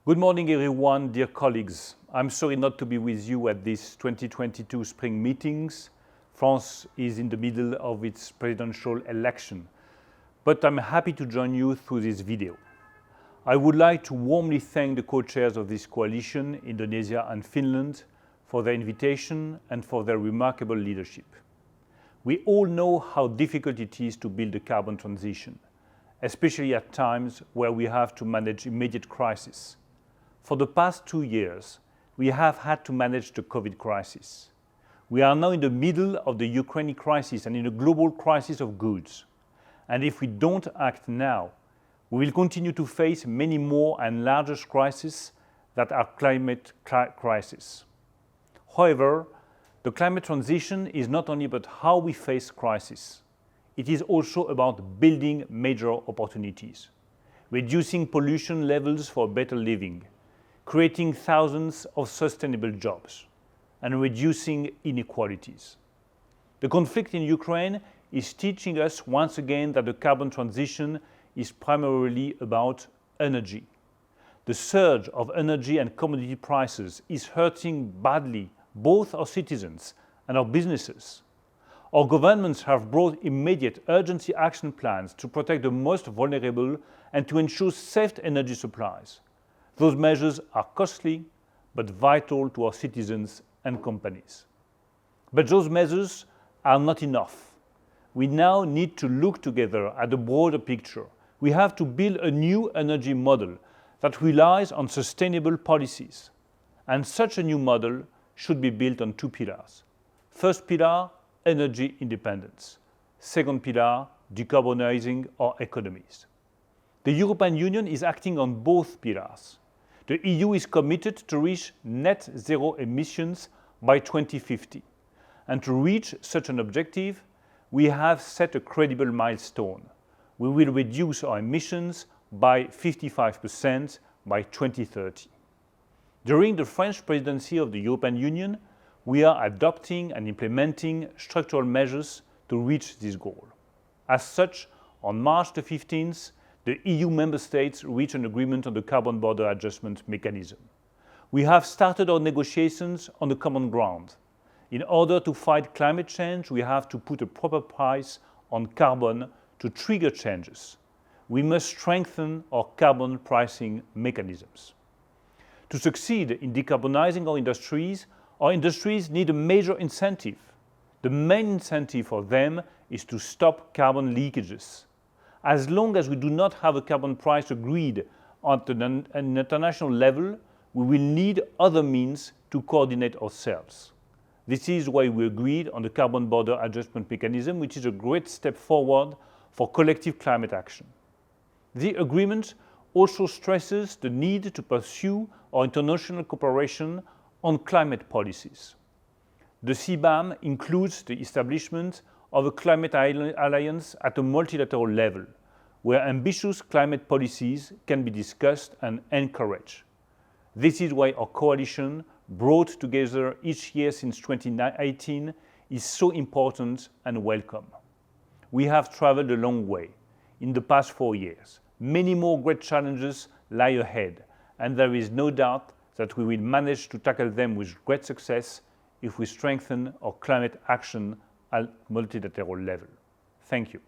Good morning, everyone, dear colleagues. I'm sorry not to be with you at these 2022 spring meetings. France is in the middle of its presidential election, but I'm happy to join you through this video. I would like to warmly thank the co-chairs of this coalition, Indonesia and Finland, for their invitation and for their remarkable leadership. We all know how difficult it is to build a carbon transition, especially at times where we have to manage immediate crises. For the past 2 years, we have had to manage the COVID crisis. We are now in the middle of the Ukraine crisis and in a global crisis of goods. And if we don't act now, we will continue to face many more and larger crises that are climate crises. However, the climate transition is not only about how we face crises. It is also about building major opportunities, reducing pollution levels for better living, creating thousands of sustainable jobs, and reducing inequalities. The conflict in Ukraine is teaching us once again that the carbon transition is primarily about energy. The surge of energy and commodity prices is hurting badly both our citizens and our businesses. Our governments have brought immediate urgency action plans to protect the most vulnerable and to ensure safe energy supplies. Those measures are costly, but vital to our citizens and companies. But those measures are not enough. We now need to look together at the broader picture. We have to build a new energy model that relies on sustainable policies. And such a new model should be built on 2 pillars. First pillar, energy independence. Second pillar, decarbonizing our economies. The European Union is acting on both pillars. The EU is committed to reach net zero emissions by 2050. And to reach such an objective, we have set a credible milestone. We will reduce our emissions by 55% by 2030. During the French presidency of the European Union, we are adopting and implementing structural measures to reach this goal. As such, on March the 15th, the EU member states reached an agreement on the carbon border adjustment mechanism. We have started our negotiations on the common ground. In order to fight climate change, we have to put a proper price on carbon to trigger changes. We must strengthen our carbon pricing mechanisms. To succeed in decarbonizing our industries need a major incentive. The main incentive for them is to stop carbon leakages. As long as we do not have a carbon price agreed at an international level, we will need other means to coordinate ourselves. This is why we agreed on the carbon border adjustment mechanism, which is a great step forward for collective climate action. The agreement also stresses the need to pursue our international cooperation on climate policies. The CBAM includes the establishment of a climate alliance at a multilateral level, where ambitious climate policies can be discussed and encouraged. This is why our coalition, brought together each year since 2018, is so important and welcome. We have traveled a long way in the past 4 years. Many more great challenges lie ahead, and there is no doubt that we will manage to tackle them with great success if we strengthen our climate action at multilateral level. Thank you.